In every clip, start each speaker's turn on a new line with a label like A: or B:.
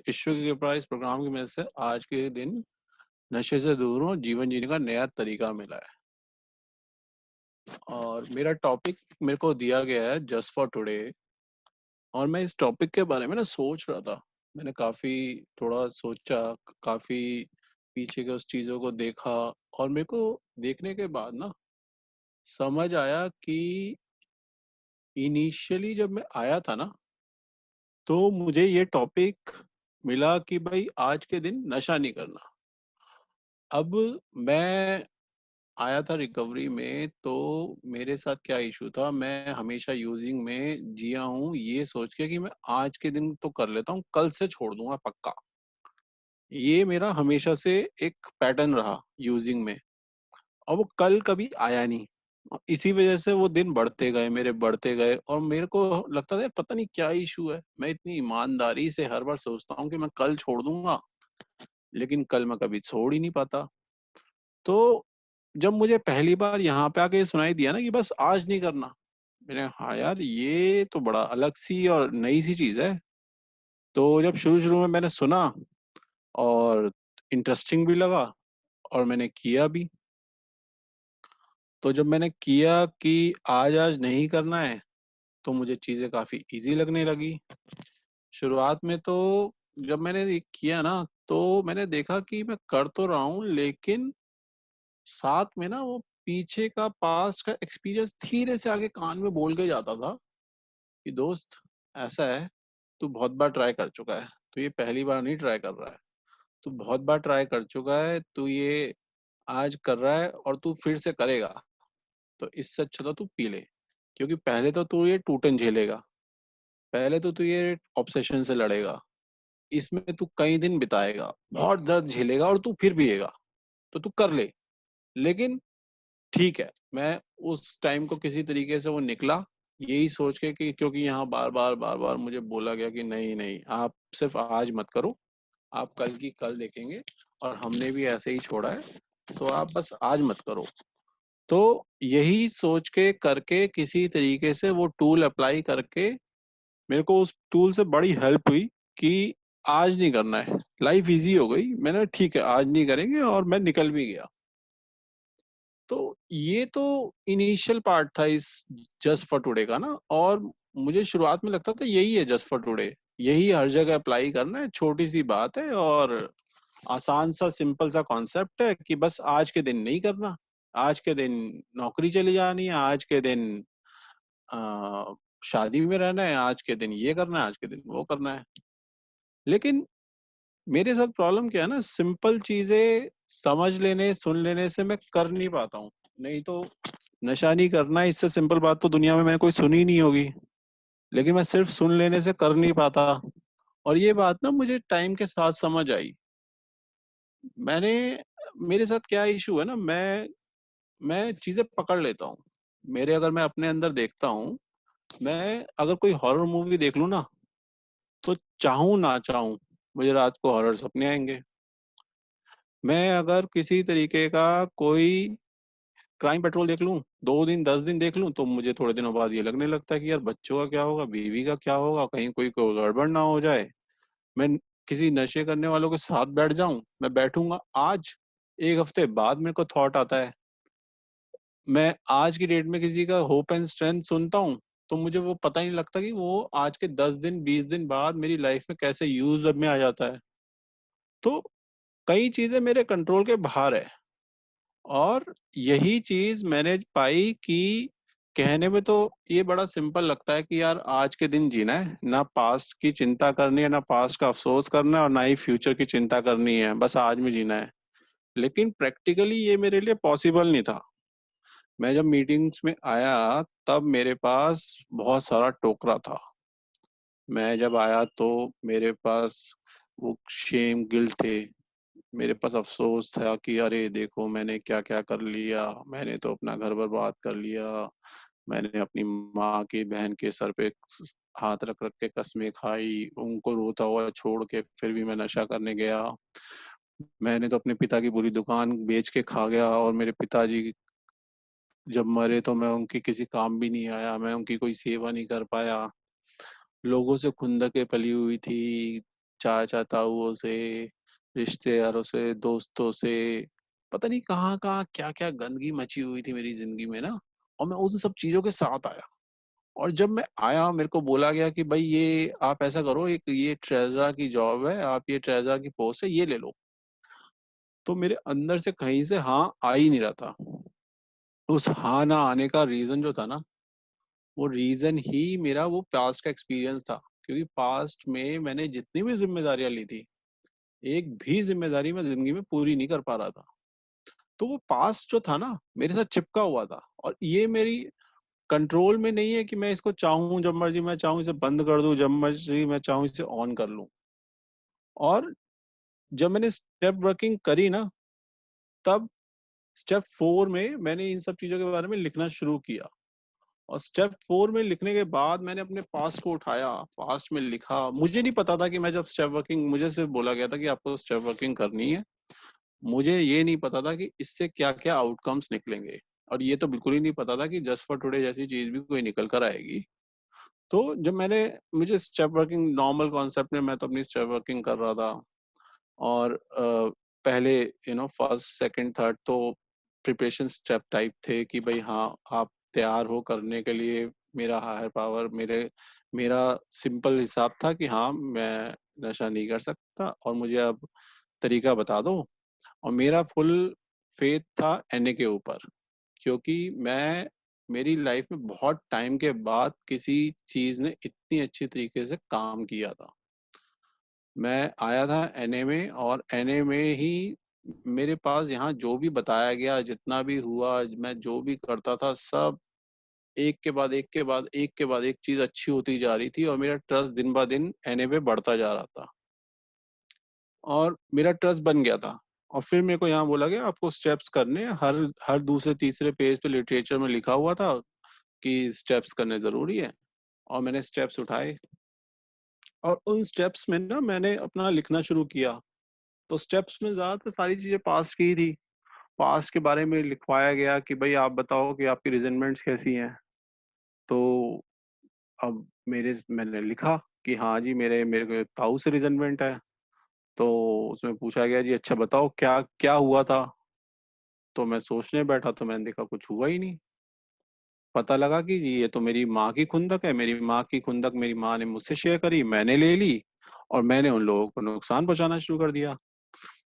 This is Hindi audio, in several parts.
A: ईश्वर की कृपा इस प्रोग्राम की वजह से आज के दिन नशे से दूर हूँ, जीवन जीने का नया तरीका मिला है। और मेरा टॉपिक मेरे को दिया गया है जस्ट फॉर टुडे। और मैं इस टॉपिक के बारे में ना सोच रहा था। मैंने काफी थोड़ा सोचा, काफी पीछे के उस चीजों को देखा। और मेरे को देखने के बाद ना समझ आया कि इनिशियली जब मैं आया था ना, तो मुझे ये टॉपिक मिला कि भाई आज के दिन नशा नहीं करना। अब मैं आया था रिकवरी में, तो मेरे साथ क्या इशू था, मैं हमेशा यूजिंग में जिया हूँ ये सोच के कि मैं आज के दिन तो कर लेता हूँ, कल से छोड़ दूंगा पक्का। ये मेरा हमेशा से एक पैटर्न रहा यूजिंग में। और वो कल कभी आया नहीं। इसी वजह से वो दिन बढ़ते गए, मेरे बढ़ते गए, और मेरे को लगता था पता नहीं क्या इशू है। मैं इतनी ईमानदारी से हर बार सोचता हूँ कि मैं कल छोड़ दूंगा, लेकिन कल मैं कभी छोड़ ही नहीं पाता। तो जब मुझे पहली बार यहाँ पे आके सुनाई दिया ना कि बस आज नहीं करना, मैंने हाँ यार ये तो बड़ा अलग सी और नई सी चीज है। तो जब शुरू शुरू में मैंने सुना और इंटरेस्टिंग भी लगा, और मैंने किया भी। तो जब मैंने किया कि आज आज नहीं करना है, तो मुझे चीजें काफी इजी लगने लगी। शुरुआत में तो जब मैंने ये किया ना, तो मैंने देखा कि मैं कर तो रहा हूँ, लेकिन साथ में ना वो पीछे का पास का एक्सपीरियंस धीरे से आगे कान में बोल के जाता था कि दोस्त ऐसा है, तू बहुत बार ट्राई कर चुका है, तू ये पहली बार नहीं ट्राई कर रहा है। तू बहुत बार ट्राई कर चुका है, तू ये आज कर रहा है और तू फिर से करेगा, तो इससे अच्छा तो तू पी ले। क्योंकि पहले तो तू ये टूटन झेलेगा, पहले तो तू ये ऑब्सेशन से लड़ेगा, इसमें तू कई दिन बिताएगा, बहुत दर्द झेलेगा, और तू फिर पिएगा। तो तू कर ले। लेकिन ठीक है, मैं उस टाइम को किसी तरीके से वो निकला, यही सोच के कि क्योंकि यहाँ बार बार मुझे बोला गया कि नहीं नहीं, आप सिर्फ आज मत करो, आप कल की कल देखेंगे, और हमने भी ऐसे ही छोड़ा है, तो आप बस आज मत करो। तो यही सोच के करके किसी तरीके से वो टूल अप्लाई करके मेरे को उस टूल से बड़ी हेल्प हुई कि आज नहीं करना है। लाइफ इजी हो गई, मैंने ठीक है आज नहीं करेंगे, और मैं निकल भी गया। तो ये तो इनिशियल पार्ट था इस जस्ट फॉर टुडे का ना। और मुझे शुरुआत में लगता था यही है जस्ट फॉर टुडे, यही हर जगह अप्लाई करना है, छोटी सी बात है और आसान सा सिंपल सा कॉन्सेप्ट है कि बस आज के दिन नहीं करना। आज के दिन नौकरी चली जानी है, आज के दिन आ, शादी में रहना है, आज के दिन ये करना है, आज के दिन वो करना है। लेकिन मेरे साथ प्रॉब्लम क्या है ना, सिंपल चीजें समझ लेने सुन लेने से मैं कर नहीं पाता हूँ। नहीं तो नशा नहीं करना, इससे सिंपल बात तो दुनिया में मैंने कोई सुनी नहीं होगी। लेकिन मैं सिर्फ सुन लेने से कर नहीं पाता। और ये बात ना मुझे टाइम के साथ समझ आई। मैंने मेरे साथ क्या इशू है ना, मैं चीजें पकड़ लेता हूँ। मेरे अगर मैं अपने अंदर देखता हूँ, मैं अगर कोई हॉरर मूवी देख लूँ ना, तो चाहूँ ना चाहूँ मुझे रात को हॉरर सपने आएंगे। मैं अगर किसी तरीके का कोई क्राइम पेट्रोल देख लूं, 2 दिन 10 दिन देख लूं, तो मुझे थोड़े दिनों बाद ये लगने लगता है कि यार बच्चों का क्या होगा, बीवी का क्या होगा, कहीं कोई को गड़बड़ ना हो जाए। मैं किसी नशे करने वालों के साथ बैठ जाऊं, मैं बैठूंगा आज, एक हफ्ते बाद मेरे को थॉट आता है। मैं आज की डेट में किसी का होप एंड स्ट्रेंथ सुनता हूँ, तो मुझे वो पता ही नहीं लगता कि वो आज के 10 दिन 20 दिन बाद मेरी लाइफ में कैसे यूज में आ जाता है। तो कई चीजें मेरे कंट्रोल के बाहर है। और यही चीज मैंने पाई कि कहने में तो ये बड़ा सिंपल लगता है कि यार आज के दिन जीना है, ना पास्ट की चिंता करनी है, ना पास्ट का अफसोस करना है, और ना ही फ्यूचर की चिंता करनी है, बस आज में जीना है। लेकिन प्रैक्टिकली ये मेरे लिए पॉसिबल नहीं था। मैं जब मीटिंग्स में आया, तब मेरे पास बहुत सारा टोकरा था। मैं जब आया तो मेरे पास वो शेम गिल्ट थे, मेरे पास अफसोस था कि अरे देखो मैंने क्या क्या कर लिया, मैंने तो अपना घर बर्बाद कर लिया। मैंने अपनी माँ की बहन के सर पे हाथ रख रख के कस्में खाई, उनको रोता हुआ छोड़ के फिर भी मैं नशा करने गया। मैंने तो अपने पिता की पूरी दुकान बेच के खा गया, और मेरे पिताजी जब मरे तो मैं उनकी किसी काम भी नहीं आया, मैं उनकी कोई सेवा नहीं कर पाया। लोगों से खुंदके पली हुई थी, चाचा-ताऊओं से, रिश्तेदारों से, दोस्तों से, पता नहीं कहाँ-कहाँ, क्या-क्या गंदगी मची हुई थी मेरी ज़िंदगी में ना, और मैं उन सब चीज़ों के साथ आया। और जब मैं आया, मेरे को बोला गया कि भाई ये आप ऐसा करो, एक ये ट्रेज़रर की जॉब है, आप ये ट्रेज़रर की पोस्ट है, ये ले लो। तो मेरे अंदर से कहीं से हाँ आ ही नहीं रहा था। उस हाँ ना आने का रीज़न जो था ना, वो रीज़न ही मेरा वो पास्ट का एक्सपीरियंस था। क्योंकि पास्ट में मैंने जितनी भी ज़िम्मेदारियाँ ली थी, एक भी ज़िम्मेदारी मैं ज़िंदगी में पूरी नहीं कर पा रहा था। तो वो पास्ट जो था ना, मेरे साथ चिपका हुआ था, और ये मेरी कंट्रोल में नहीं है कि मैं इसको चाहूँ, जब मर्ज़ी मैं चाहूँ इसे बंद कर दूँ, जब मर्ज़ी मैं चाहूँ इसे ऑन कर लूँ। और जब मैंने स्टेप वर्किंग करी ना, तब स्टेप 4 में मैंने इन सब चीज़ों के बारे में लिखना शुरू किया। और स्टेप 4 में लिखने के बाद मैंने अपने पास्ट को उठाया, पास्ट में लिखा। मुझे नहीं पता था कि मैं जब स्टेप वर्किंग, मुझे सिर्फ़ बोला गया था कि आपको स्टेप वर्किंग करनी है। मुझे ये नहीं पता था कि इससे क्या-क्या आउटकम्स निकलेंगे। और ये तो बिल्कुल ही नहीं पता था कि जस्ट फॉर टुडे जैसी चीज़ भी कोई निकल कर आएगी। तो जब मैंने मुझे स्टेप वर्किंग नॉर्मल कॉन्सेप्ट में मैं तो अपनी स्टेप वर्किंग कर रहा था। और पहले फर्स्ट, सेकंड, थर्ड तो प्रिपरेशन स्टेप टाइप थे कि भई हाँ, आप तैयार हो करने के लिए। मेरा हायर पावर मेरा सिंपल हिसाब था कि हाँ, मैं नशा नहीं कर सकता और मुझे अब तरीका बता दो। और मेरा फुल फेथ था एनए के ऊपर, क्योंकि मेरी लाइफ में बहुत टाइम के बाद किसी चीज़ ने इतनी अच्छी तरीके से काम किया था। मैं आया था एनए में, और एनए में ही मेरे पास यहाँ जो भी बताया गया, जितना भी हुआ, मैं जो भी करता था, सब एक के बाद एक के बाद एक के बाद एक चीज़ अच्छी होती जा रही थी, और मेरा ट्रस्ट दिन ब दिन एनए पे बढ़ता जा रहा था। और मेरा ट्रस्ट बन गया था। और फिर मेरे को यहाँ बोला गया आपको स्टेप्स करने हैं। हर हर दूसरे तीसरे पेज पे लिटरेचर में लिखा हुआ था कि स्टेप्स करने ज़रूरी है। और मैंने स्टेप्स उठाए, और उन स्टेप्स में ना मैंने अपना लिखना शुरू किया। तो स्टेप्स में ज़्यादातर सारी चीज़ें पास्ट की ही थी। पास्ट के बारे में लिखवाया गया कि भई आप बताओ कि आपकी रिज़नमेंट्स कैसी हैं? तो अब मैंने लिखा कि हाँ जी, मेरे मेरे को ताऊ से रिज़नमेंट है। तो उसमें पूछा गया, जी अच्छा बताओ क्या क्या हुआ था? तो मैं सोचने बैठा तो मैंने देखा कुछ हुआ ही नहीं। पता लगा कि जी ये तो मेरी माँ की खुंदक है। मेरी माँ की खुंदक मेरी माँ ने मुझसे शेयर करी, मैंने ले ली, और मैंने उन लोगों को नुकसान पहुँचाना शुरू कर दिया।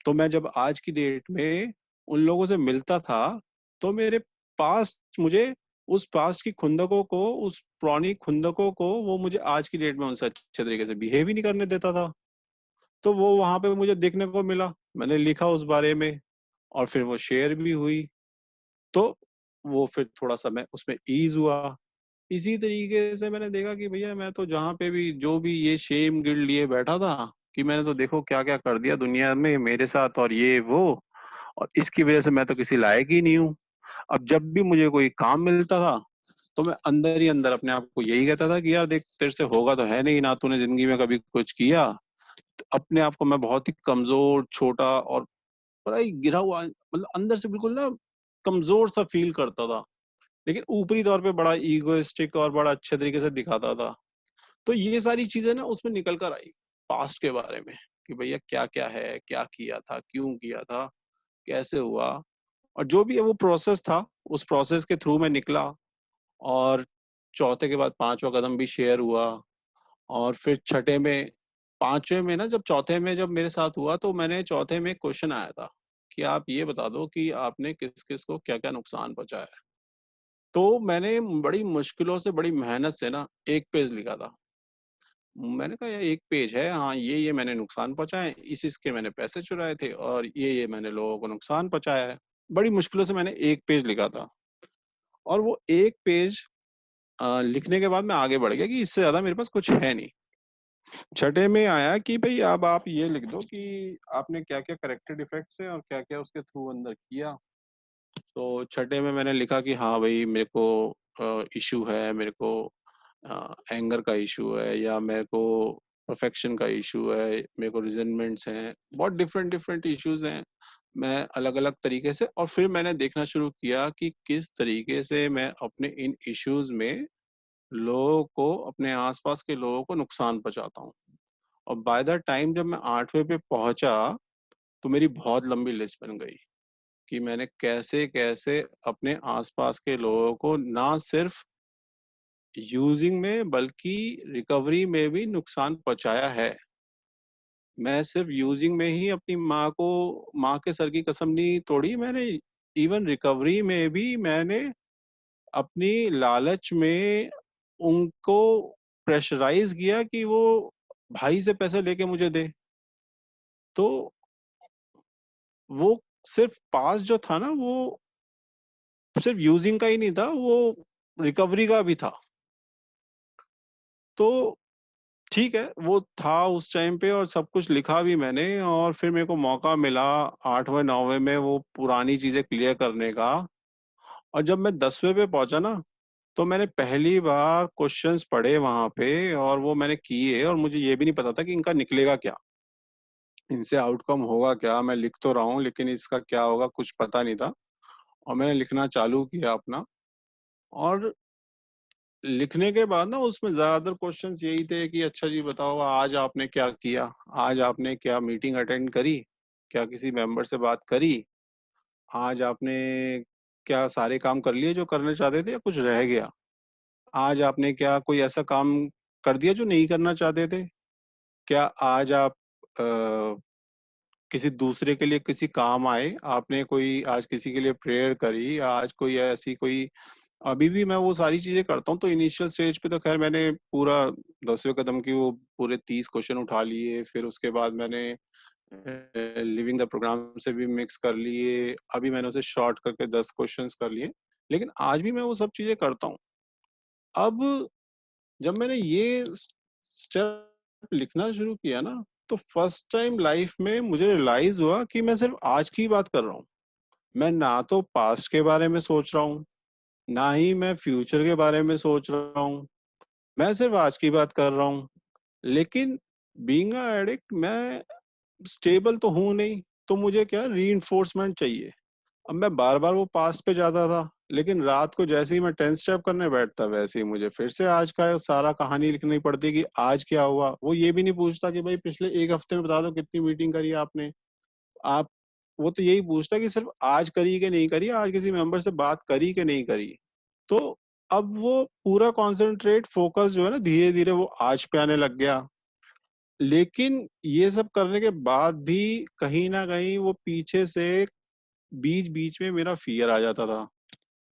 A: तो मैं जब आज की डेट में उन लोगों से मिलता था, तो मेरे पास्ट मुझे उस पास्ट की खुंदकों को, उस पुरानी खुंदकों को, वो मुझे आज की डेट में उनसे अच्छे तरीके से बिहेव ही नहीं करने देता था। तो वो वहाँ पे मुझे देखने को मिला। मैंने लिखा उस बारे में, और फिर वो शेयर भी हुई। तो वो फिर थोड़ा-सा मैं उसमें ईज़ हुआ। इसी तरीके से मैंने देखा कि भैया मैं तो जहाँ पे भी जो भी ये शेम गिल्ट लिए बैठा था कि मैंने तो देखो क्या-क्या कर दिया दुनिया में मेरे साथ, और ये वो, और इसकी वज़ह से मैं तो किसी लायक ही नहीं हूँ। अब जब भी मुझे कोई काम मिलता था, तो मैं अंदर ही अंदर अपने आप को यही कहता था कि यार देख, तेरे से होगा तो है नहीं, ना तूने ज़िंदगी में कभी कुछ किया। तो अपने आप को मैं बहुत ही कमज़ोर, छोटा और बड़ा ही गिरा हुआ, मतलब अंदर से बिल्कुल ना कमज़ोर सा फ़ील करता था। लेकिन ऊपरी तौर पे बड़ा इगोइस्टिक और बड़ा अच्छे तरीके से दिखाता था। तो ये सारी चीज़ें ना उसमें निकल कर आई, पास्ट के बारे में, कि भैया क्या-क्या है, क्या किया था, क्यों किया था, कैसे हुआ, और जो भी है वो प्रोसेस था, उस प्रोसेस के थ्रू मैं निकला। और चौथे के बाद 5वां कदम भी शेयर हुआ। और फिर छठे में 5वें में ना, जब चौथे में जब मेरे साथ हुआ, तो मैंने चौथे में एक क्वेश्चन आया था कि आप ये बता दो कि आपने किस-किस को क्या-क्या नुकसान पहुँचाया है। तो मैंने बड़ी मुश्किलों से, बड़ी मेहनत से ना 1 पेज लिखा था। मैंने कहा यार 1 पेज है, हाँ, ये मैंने नुकसान पहुँचाए, इस-इस के मैंने पैसे चुराए थे, और ये मैंने लोगों को नुकसान पहुँचाया है। बड़ी मुश्किलों से मैंने 1 पेज लिखा था। और वो 1 पेज लिखने के बाद मैं आगे बढ़ गया कि इससे ज़्यादा मेरे पास कुछ है नहीं। छठे में आया कि भई अब आप ये लिख दो कि आपने क्या-क्या कैरेक्टर डिफेक्ट्स हैं और क्या-क्या उसके थ्रू अंदर किया। तो छठे में मैंने लिखा कि हाँ भाई, मेरे को इश्यू है, मेरे को एंगर का इश्यू है, या मेरे को परफेक्शन का इश्यू है, मेरे को रिज़ेंटमेंट्स हैं, बहुत डिफरेंट डिफरेंट इश्यूज़ हैं। मैं अलग-अलग तरीके से, और फिर मैंने देखना शुरू किया कि किस तरीके से मैं अपने इन इश्यूज़ में लोगों को, अपने आस-पास के लोगों को नुकसान पहुँचाता हूँ। और बाय द टाइम जब मैं 8वें पे पहुंचा तो मेरी बहुत लंबी लिस्ट बन गई कि मैंने कैसे-कैसे अपने आसपास के लोगों को ना सिर्फ यूजिंग में बल्कि रिकवरी में भी नुकसान पहुंचाया है। मैं सिर्फ यूजिंग में ही अपनी माँ के सर की कसम नहीं तोड़ी, मैंने इवन रिकवरी में भी मैंने अपनी लालच में उनको प्रेशराइज़ किया कि वो भाई से पैसे लेके मुझे दे। तो वो सिर्फ पास जो था ना, वो सिर्फ यूजिंग का ही नहीं था, वो रिकवरी का भी था। तो ठीक है, वो था उस टाइम पे और सब कुछ लिखा भी मैंने, और फिर मेरे को मौका मिला 8वें 9वें में वो पुरानी चीज़ें क्लियर करने का। और जब मैं 10वें पे पहुँचा ना, तो मैंने पहली बार क्वेश्चंस पढ़े वहाँ पे और वो मैंने किए, और मुझे ये भी नहीं पता था कि इनका निकलेगा क्या? इनसे आउटकम होगा क्या? मैं लिख तो रहा हूँ लेकिन इसका क्या होगा कुछ पता नहीं था। और मैंने लिखना चालू किया अपना, और लिखने के बाद ना उसमें ज़्यादातर क्वेश्चंस यही थे कि अच्छा जी बताओ, आज आपने क्या किया? आज आपने क्या मीटिंग अटेंड करी? क्या किसी मेंबर से बात करी? आज आपने क्या सारे काम कर लिए जो करने चाहते थे या कुछ रह गया? आज आपने क्या कोई ऐसा काम कर दिया जो नहीं करना चाहते थे? क्या आज आप अ, किसी दूसरे के लिए किसी काम आए? आपने कोई आज किसी के लिए प्रेयर करी? आज कोई ऐसी कोई अभी भी मैं वो सारी चीज़ें करता हूँ, तो इनिशियल स्टेज पे तो ख़ैर मैंने पूरा 10वें कदम की वो पूरे 30 क्वेश्चन उठा लिए, फिर उसके बाद मैंने लिविंग द प्रोग्राम से भी मिक्स कर लिए, अभी मैंने उसे शॉर्ट करके 10 क्वेश्चन्स कर लिए, लेकिन आज भी मैं वो सब चीज़ें करता हूँ। अब जब मैंने ये स्टेप लिखना शुरू किया ना, तो फर्स्ट टाइम लाइफ में मुझे रियलाइज़ हुआ कि मैं सिर्फ़ आज की बात कर रहा हूँ। मैं ना तो पास्ट के बारे में सोच रहा हूँ, ना ही मैं फ्यूचर के बारे में सोच रहा हूँ। मैं सिर्फ़ आज की बात कर रहा हूँ। लेकिन बीइंग अ एडिक्ट मैं स्टेबल तो हूँ नहीं, तो मुझे क्या रीइंफोर्समेंट चाहिए। अब मैं बार-बार वो पास्ट पे जाता था, लेकिन रात को जैसे ही मैं 10th स्टेप करने बैठता, वैसे ही मुझे फिर से आज का सारा कहानी लिखनी पड़ती कि आज क्या हुआ? वो ये भी नहीं पूछता कि भाई पिछले 1 हफ्ते में बता दो कितनी मीटिंग करी आपने? आप वो तो यही पूछता है कि सिर्फ़ आज करी कि नहीं करी, आज किसी मेंबर से बात करी कि नहीं करी? तो अब वो पूरा कॉन्सन्ट्रेट फ़ोकस जो है ना, धीरे-धीरे वो आज पे आने लग गया। लेकिन ये सब करने के बाद भी कहीं न कहीं वो पीछे से बीच-बीच में मेरा फ़ियर आ जाता था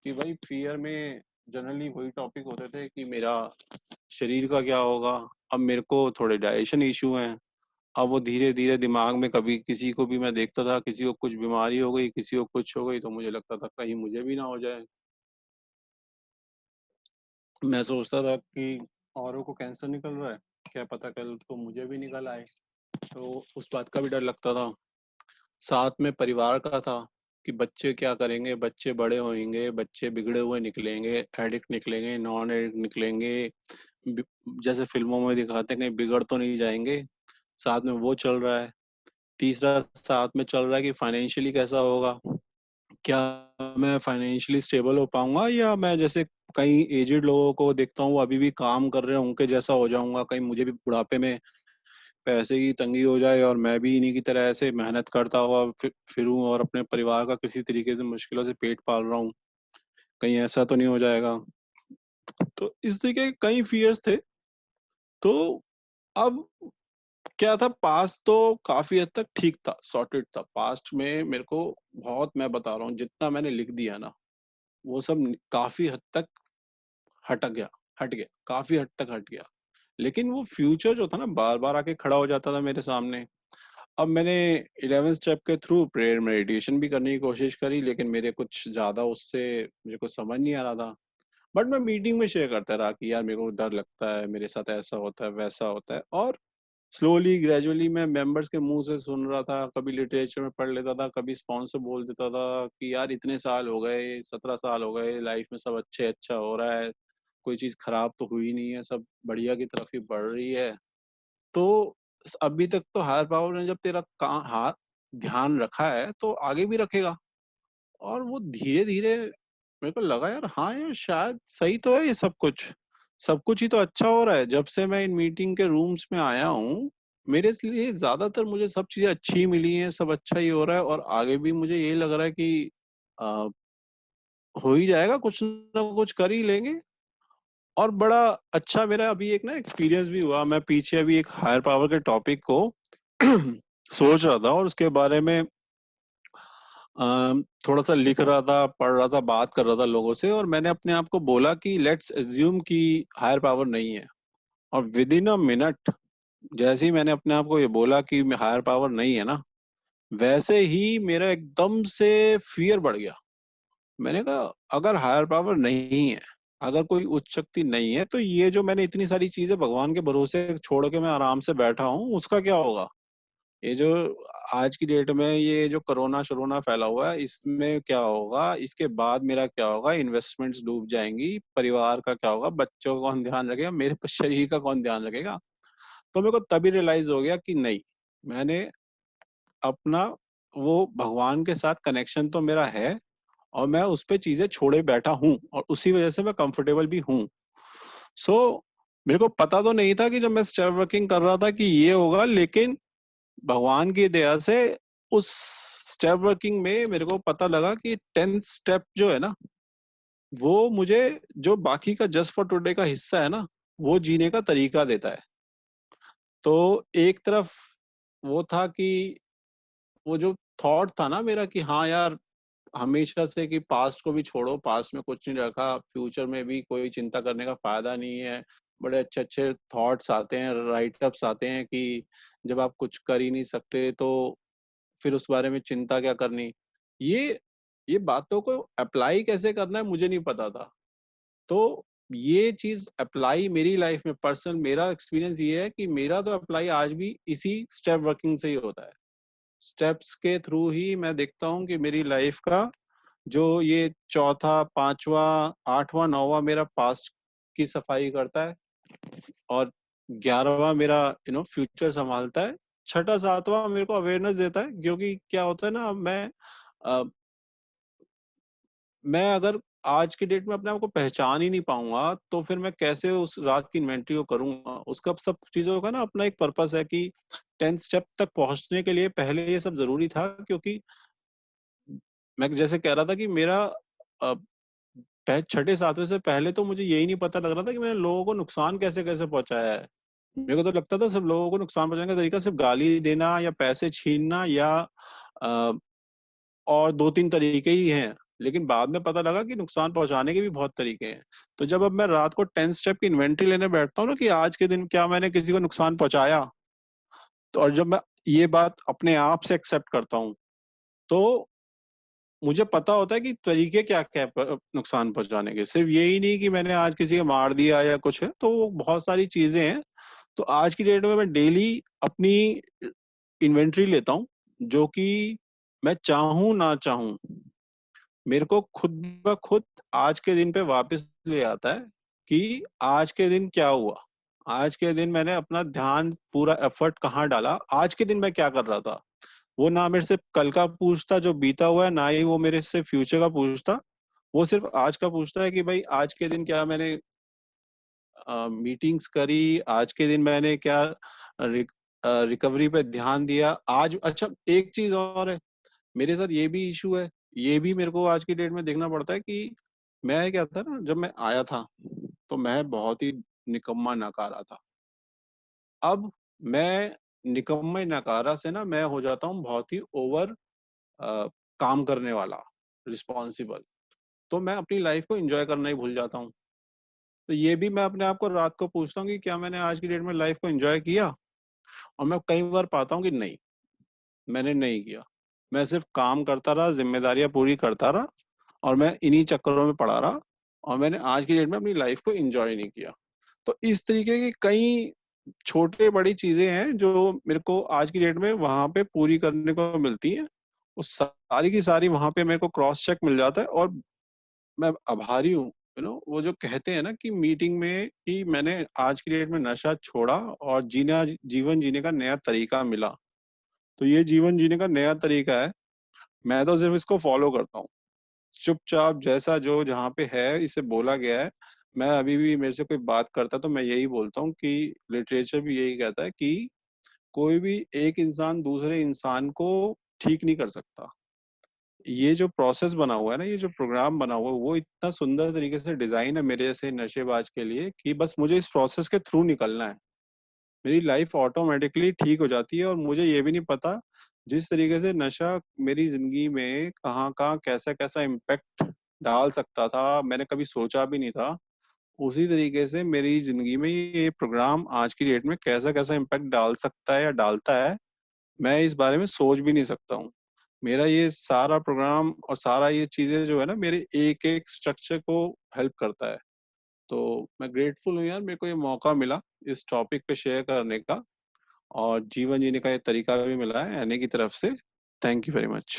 A: कि भाई फ़ियर में जनरली वही टॉपिक होते थे कि मेरा शरीर का क्या होगा? अब मेरे को थोड़े डाइजेशन इश्यू हैं। अब वो धीरे-धीरे दिमाग में कभी किसी को भी मैं देखता था, किसी को कुछ बीमारी हो गई, किसी को कुछ हो गई, तो मुझे लगता था कहीं मुझे भी ना हो जाए। मैं सोचता था कि औरों को कैंसर निकल रहा है, क्या पता कल को मुझे भी निकल आए, तो उस बात का भी डर लगता था। साथ में परिवार का था कि बच्चे क्या करेंगे, बच्चे बड़े होएंगे, बच्चे बिगड़े हुए निकलेंगे, एडिक्ट निकलेंगे, नॉन एडिक्ट निकलेंगे, बि जैसे फ़िल्मों में दिखाते हैं कहीं बिगड़ तो नहीं जाएँगे, साथ में वो चल रहा है। तीसरा साथ में चल रहा है कि फाइनेंशियली कैसा होगा? क्या मैं फाइनेंशियली स्टेबल हो पाऊँगा, या मैं जैसे कई एजेड लोगों को देखता हूँ, वो अभी भी काम कर रहे हैं, उनके जैसा हो जाऊँगा, कहीं मुझे भी बुढ़ापे में पैसे की तंगी हो जाए और मैं भी इन्हीं की तरह ऐसे मेहनत करता हुआ फिरूँ और अपने परिवार का किसी तरीके से मुश्किलों से पेट पाल रहा हूँ, कहीं ऐसा तो नहीं हो जाएगा? तो इस तरीके के कई फ़ियर्स थे। तो अब क्या था, पास्ट तो काफ़ी हद तक ठीक था, सॉर्टेड था। पास्ट में मेरे को बहुत, मैं बता रहा हूँ, जितना मैंने लिख दिया ना, वो सब काफ़ी हद तक हट गया, काफ़ी हद तक हट गया। लेकिन वो फ्यूचर जो था ना, बार-बार आके खड़ा हो जाता था मेरे सामने। अब मैंने 11th स्टेप के थ्रू प्रेयर मेडिटेशन भी करने की कोशिश करी, लेकिन मेरे कुछ ज़्यादा उससे मेरे को समझ नहीं आ रहा था। बट मैं मीटिंग में शेयर करता रहा कि यार मेरे को डर लगता है, मेरे साथ ऐसा होता है, वैसा होता है, और स्लोली ग्रेजुअली मैं मेंबर्स के मुँह से सुन रहा था, कभी लिटरेचर में पढ़ लेता था, कभी स्पॉन्सर बोल देता था कि यार इतने साल हो गए, 17 साल हो गए, लाइफ में सब अच्छा हो रहा है, कोई चीज़ खराब तो हुई नहीं है, सब बढ़िया की तरफ ही बढ़ रही है। तो अभी तक तो हायर पावर ने जब तेरा हाथ ध्यान रखा है तो आगे भी रखेगा। और वो धीरे-धीरे मेरे को लगा यार, हाँ यार, शायद सही तो है ये सब कुछ। सब कुछ ही तो अच्छा हो रहा है। जब से मैं इन मीटिंग के रूम्स में आया हूँ, मेरे लिए ज़्यादातर मुझे सब चीज़ें अच्छी मिली हैं, सब अच्छा ही हो रहा है और आगे भी मुझे यही लग रहा है कि अ, हो ही जाएगा, कुछ ना कुछ कर ही लेंगे। और बड़ा अच्छा मेरा अभी एक ना एक्सपीरियंस भी हुआ। मैं पीछे अभी एक हायर पावर के टॉपिक को सोच रहा था और उसके बारे में थोड़ा-सा लिख रहा था, पढ़ रहा था, बात कर रहा था लोगों से और मैंने अपने आप को बोला कि लेट्स अस्यूम कि हायर पावर नहीं है। और विद इन अ मिनट जैसे ही मैंने अपने आप को ये बोला कि मैं हायर पावर नहीं है ना, वैसे ही मेरा एकदम से फ़ियर बढ़ गया। मैंने कहा अगर हायर पावर नहीं है, अगर कोई उच्च शक्ति नहीं है, तो ये जो मैंने इतनी सारी चीज़ें भगवान के भरोसे छोड़ के मैं आराम से बैठा हूँ, उसका क्या होगा? ये जो आज की डेट में ये जो कोरोना-शोरोना फैला हुआ है, इसमें क्या होगा? इसके बाद मेरा क्या होगा? इन्वेस्टमेंट्स डूब जाएँगी, परिवार का क्या होगा? बच्चों का कौन ध्यान रखेगा? मेरे शरीर का कौन ध्यान रखेगा? तो मेरे को तभी रियलाइज़ हो गया कि नहीं, मैंने अपना वो भगवान के साथ कनेक्शन तो मेरा है और मैं उस पे चीज़ें छोड़े बैठा हूँ और उसी वज़ह से मैं कंफर्टेबल भी हूँ। सो मेरे को पता तो नहीं था कि जब मैं स्टेप वर्किंग कर रहा था कि ये होगा, लेकिन भगवान की दया से उस स्टेप वर्किंग में मेरे को पता लगा कि 10th स्टेप जो है ना, वो मुझे जो बाकी का जस्ट फॉर टुडे का हिस्सा है ना, वो जीने का तरीका देता है। तो एक तरफ वो था कि वो जो थॉट था ना मेरा कि हाँ यार, हमेशा से कि पास्ट को भी छोड़ो, पास्ट में कुछ नहीं रखा, फ्यूचर में भी कोई चिंता करने का फ़ायदा नहीं है। बड़े अच्छे-अच्छे थॉट्स आते हैं, राइट-अप्स आते हैं कि जब आप कुछ कर ही नहीं सकते तो फिर उस बारे में चिंता क्या करनी? ये ये बातों को अप्लाई कैसे करना है मुझे नहीं पता था। तो ये चीज़ अप्लाई मेरी लाइफ़ में पर्सनल मेरा एक्सपीरियंस ये है कि मेरा तो अप्लाई आज भी इसी स्टेप वर्किंग से ही होता है। स्टेप्स के थ्रू ही मैं देखता हूँ कि मेरी लाइफ़ का जो ये चौथा, 5वां, 8वां, 9वां मेरा पास्ट की सफाई करता है और 11वां मेरा फ्यूचर सँभालता है। छठा, 7वां मेरे को अवेयरनेस देता है क्योंकि क्या होता है ना अ, मैं अगर आज की डेट में अपने आप को पहचान ही नहीं पाऊँगा, तो फिर मैं कैसे उस रात की इन्वेंटरी को करूँगा? उसका सब चीज़ों का ना अपना एक पर्पस है कि 10th स्टेप तक पहुँचने के लिए पहले ये सब ज़रूरी था क्योंकि मैं जैसे कह रहा था कि मेरा अ, पह छठे 7वें से पहले तो मुझे यही नहीं पता लग रहा था कि मैंने लोगों को नुकसान कैसे-कैसे पहुँचाया है। मेरे को तो लगता था सब लोगों को नुकसान पहुँचाने का तरीका सिर्फ़ गाली देना या पैसे छीनना या अ, और 2-3 तरीके ही हैं। लेकिन बाद में पता लगा कि नुकसान पहुँचाने के भी बहुत तरीके हैं। तो जब अब मैं रात को 10 स्टेप की इन्वेंटरी लेने बैठता हूँ ना कि आज के दिन क्या मैंने किसी को नुकसान पहुँचाया? तो और जब मैं ये बात अपने आप से एक्सेप्ट करता हूँ, तो मुझे पता होता है कि तरीके क्या-क्या है नुकसान पहुँचाने के। सिर्फ़ यही नहीं कि मैंने आज किसी को मार दिया या कुछ है, तो बहुत सारी चीज़ें हैं। तो आज की डेट में मैं डेली अपनी इन्वेंटरी लेता हूँ, जो कि मैं चाहूँ ना चाहूँ, मेरे को खुद ब खुद आज के दिन पे वापस ले आता है कि आज के दिन क्या हुआ? आज के दिन मैंने अपना ध्यान पूरा एफर्ट कहाँ डाला? आज के दिन मैं क्या कर रहा था? वो ना मेरे से कल का पूछता जो बीता हुआ है, ना ही वो मेरे से फ्यूचर का पूछता। वो सिर्फ़ आज का पूछता है कि भाई आज के दिन क्या मैंने मीटिंग्स करी, आज के दिन मैंने क्या रिकवरी पे ध्यान दिया। आज अच्छा एक चीज़ और है, मेरे साथ ये भी इश्यू है, ये भी मेरे को आज की डेट में देखना पड़ता है कि मैं क्या था ना जब मैं आया था, तो मैं बहुत ही निकम्मा नकारा था। अब मैं निकम्मे नकारा से ना मैं हो जाता हूँ बहुत ही अ, काम करने वाला, रिस्पॉन्सिबल। तो मैं अपनी लाइफ़ को एन्जॉय करना ही भूल जाता हूँ। तो ये भी मैं अपने आप को रात को पूछता हूँ कि क्या मैंने आज की डेट में लाइफ़ को एन्जॉय किया? और मैं कई बार पाता हूँ कि नहीं, मैंने नहीं किया। मैं सिर्फ़ काम करता रहा, ज़िम्मेदारियाँ पूरी करता रहा और मैं इन्हीं चक्करों में पड़ा रहा और मैंने आज की डेट में अपनी लाइफ़ को एन्जॉय नहीं किया। तो इस तरीके की कई छोटे-बड़ी चीज़ें हैं जो मेरे को आज की डेट में वहाँ पे पूरी करने को मिलती हैं। वो सारी की सारी वहाँ पे मेरे को क्रॉस चेक मिल जाता है और मैं आभारी हूँ, वो जो कहते हैं ना कि मीटिंग में कि मैंने आज की डेट में नशा छोड़ा और जीवन जीने का नया तरीका मिला। तो ये जीवन जीने का नया तरीका है, मैं तो सिर्फ़ इसको फ़ॉलो करता हूँ। चुपचाप जैसा जो जहाँ पे है इसे बोला गया है, मैं अभी भी मेरे से कोई बात करता है तो मैं यही बोलता हूँ कि लिटरेचर भी यही कहता है कि कोई भी एक इंसान दूसरे इंसान को ठीक नहीं कर सकता। ये जो प्रोसेस बना हुआ है ना, ये जो प्रोग्राम बना हुआ है, वो इतना सुंदर तरीके से डिजाइन है मेरे जैसे नशेबाज के लिए कि बस मुझे इस प्रोसेस के थ्रू निकलना है। मेरी लाइफ ऑटोमेटिकली ठीक हो जाती है और मुझे ये भी नहीं पता जिस तरीके से नशा मेरी जिंदगी में कहाँ कहाँ कैसा कैसा इम्पेक्ट डाल सकता था, मैंने कभी सोचा भी नहीं था। उसी तरीके से मेरी जिंदगी में ये प्रोग्राम आज की डेट में कैसा कैसा इम्पैक्ट डाल सकता है या डालता है, मैं इस बारे में सोच भी नहीं सकता हूँ। मेरा ये सारा प्रोग्राम और सारा ये चीजें जो है ना, मेरे एक एक स्ट्रक्चर को हेल्प करता है। तो मैं ग्रेटफुल हूँ यार, मेरे को ये मौका मिला इस टॉपिक पे शेयर करने का, और जीवन जीने का ये तरीका भी मिला है एने की तरफ से। Thank you very much.